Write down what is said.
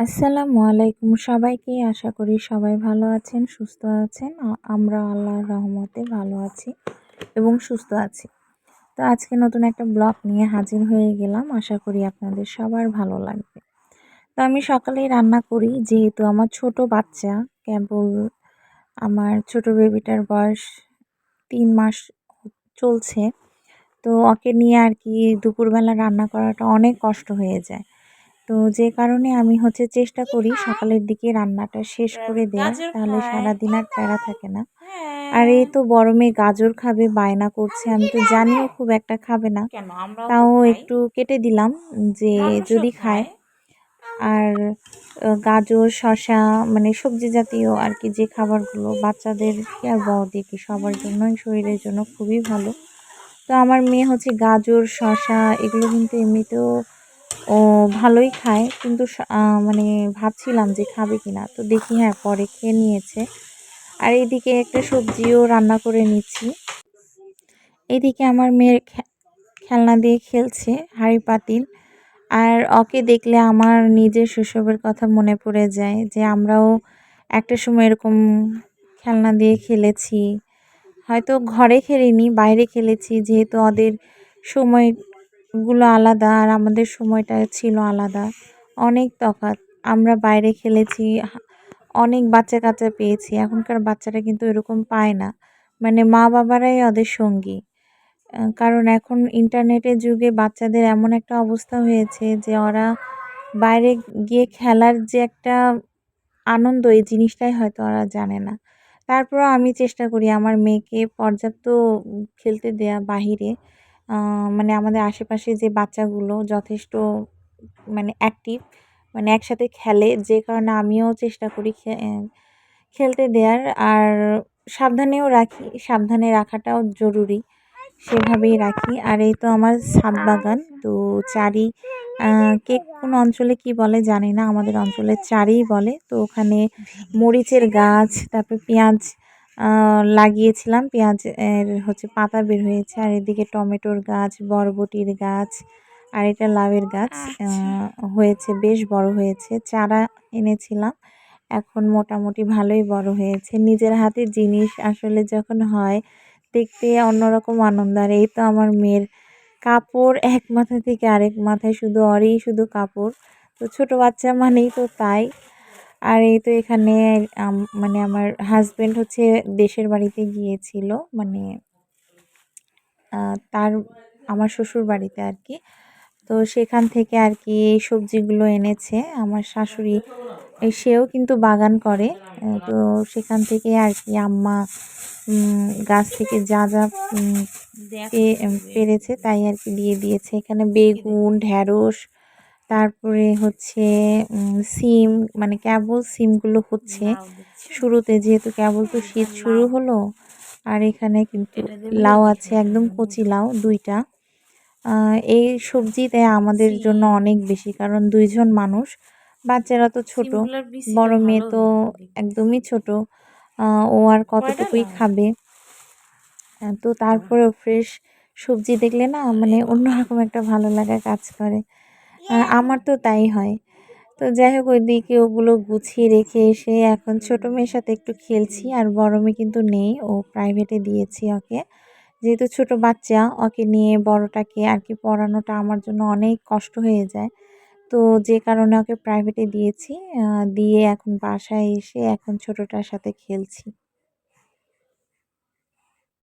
আসসালামু আলাইকুম সবাইকে। আশা করি সবাই ভালো আছেন, সুস্থ আছেন। আমরা আল্লাহর রহমতে ভালো আছি এবং সুস্থ আছি। তো আজকে নতুন একটা ব্লগ নিয়ে হাজির হয়ে গেলাম। আশা করি আপনাদের সবার ভালো লাগবে। তো আমি সকালেই রান্না করি, যেহেতু আমার ছোট বাচ্চা, কেবল আমার ছোট বেবিটার বয়স ৩ মাস চলছে। তো ওকে নিয়ে আর কি দুপুরবেলা রান্না করাটা অনেক কষ্ট হয়ে যায়। তো যে কারণে আমি চেষ্টা করি সকালের দিকে রান্নাটা শেষ করে দেওয়ার, গাজর তাহলে খায়। সারাদিন আর প্যারা থাকে না। আর হ্যাঁ। এই তো বড় মেয়ে গাজর খাবে বায়না করছে, আমি তো জানিও খুব একটা খাবে না, কেন আমরাও তো তাও খাই। একটু কেটে দিলাম যে মানুষও যদি খায়। খায়। আর গাজর, শসা মানে সবজি জাতীয় আর কি যে খাবারগুলো বাচ্চাদের কি আর বড়দের কি সবার জন্যই শরীরের জন্য খুবই ভালো। তো আমার মেয়ে গাজর, শসা এগুলো কিন্তু এমনিতেও ও ভালোই খায়, কিন্তু মানে ভাবছিলাম যে খাবে কিনা, তো দেখি হ্যাঁ পরে খেয়ে নিয়েছে। আর এদিকে একটা সবজিও রান্না করে নিচ্ছি। এদিকে আমার মেয়ের খেলনা দিয়ে খেলছে, হাঁড়ি পাতিল। আর ওকে দেখলে আমার নিজের শৈশবের কথা মনে পড়ে যায়, যে আমরাও একটা সময় এরকম খেলনা দিয়ে খেলেছি। হয়তো ঘরে খেলিনি, বাইরে খেলেছি, যেহেতু ওদের সময়গুলো আলাদা আর আমাদের সময়টা ছিল আলাদা, অনেক তফাৎ। আমরা বাইরে খেলেছি, অনেক বাচ্চা-কাচ্চা পেয়েছি। এখনকার বাচ্চারা কিন্তু এরকম পায় না। মানে মা-বাবারাই ওদের সঙ্গী। কারণ এখন ইন্টারনেটের যুগে বাচ্চাদের এমন একটা অবস্থা হয়েছে যে ওরা বাইরে গিয়ে খেলার যে একটা আনন্দ, এই জিনিসটাই হয়তো ওরা জানে না। তারপরেও আমি চেষ্টা করি আমার মেয়েকে পর্যাপ্ত খেলতে দেয়া বাহিরে। আ মানে আমাদের আশেপাশে যে বাচ্চাগুলো যথেষ্ট মানে অ্যাক্টিভ, মানে একসাথে খেলে, যে কারণে আমিও চেষ্টা করি খেলতে দেয়ার। আর সাবধানেও রাখি, সাবধানে রাখাটাও জরুরি। সেভাবেই রাখি। আর এই তো আমার ছাদ বাগান। তো চারি কে কোন অঞ্চলে কি বলে জানি না। আমাদের অঞ্চলে চারিই বলে। তো ওখানে মরিচের গাছ, তারপর পেঁয়াজ লাগিয়েছিলাম। পেঁয়াজ এর পাতা বের হয়েছে। আর এদিকে টমেটোর গাছ, বরবটির গাছ, আর এটা লাউয়ের গাছ আচ্ছা। হয়েছে, বেশ বড় হয়েছে। চারা এনেছিলাম। এখন মোটামুটি ভালোই বড় হয়েছে। নিজের হাতের জিনিস আসলে যখন হয়, দেখতে অন্যরকম আনন্দ। আর এই তো আমার মেয়ের কাপড় এক মাথা থেকে আরেক মাথায়, শুধু ওরই শুধু কাপড়। তো ছোট বাচ্চা মানেই তো তাই। আর এই তো এখানে মানে আমার হাসব্যান্ড দেশের বাড়িতে গিয়েছিল, মানে তার আমার শ্বশুর বাড়িতে আর কি। তো সেখান থেকে আর কি এই সবজিগুলো এনেছে আমার শাশুড়ি। সেও কিন্তু বাগান করে। তো সেখান থেকে আর কি আম্মা গাছ থেকে যা যা উম দেখো কিভাবে পেরেছে তাই আর কি দিয়ে দিয়েছে। এখানে বেগুন, ঢেঁড়স, তারপরে সিম, মানে কেবল সিমগুলো লাউ দিচ্ছি। শুরুতে, যেহেতু কেবল তো এটা শীত শুরু লাউ। হলো। আর এখানে কিন্তু এটা দিয়ে লাউ মুরগি আছে, হয়, একদম কচি লাউ ২ টা। এই সবজি দেয় আমাদের জন্য সিম। অনেক বেশি, কারণ ২ জন মানুষ। বাচ্চারা তো ছোট, সিমগুলোর বিচিটা বড় মেয়ে ভালো তো দেখতেছি। একদমই ছোট। ও আর কয়টা কতটুকুই লাউ? খাবে। তো তারপরেও ফ্রেশ সবজি দেখলে না মানে অন্যরকম একটা ভালো লাগা কাজ করে। আমার তো তাই হয়। তো যাই হোক, ওইদিকে ওগুলো গুছিয়ে রেখে এসে এখন ছোট মেয়ের সাথে একটু খেলছি। আর বড় মেয়ে কিন্তু নেই, ও প্রাইভেটে দিয়েছি ওকে। যেহেতু ছোট বাচ্চা, ওকে নিয়ে বড়টাকে আর কি পড়ানোটা আমার জন্য অনেক কষ্ট হয়ে যায়। তো যে কারণে ওকে প্রাইভেটে দিয়েছি। দিয়ে এখন বাসায় এসে এখন ছোটটার সাথে খেলছি।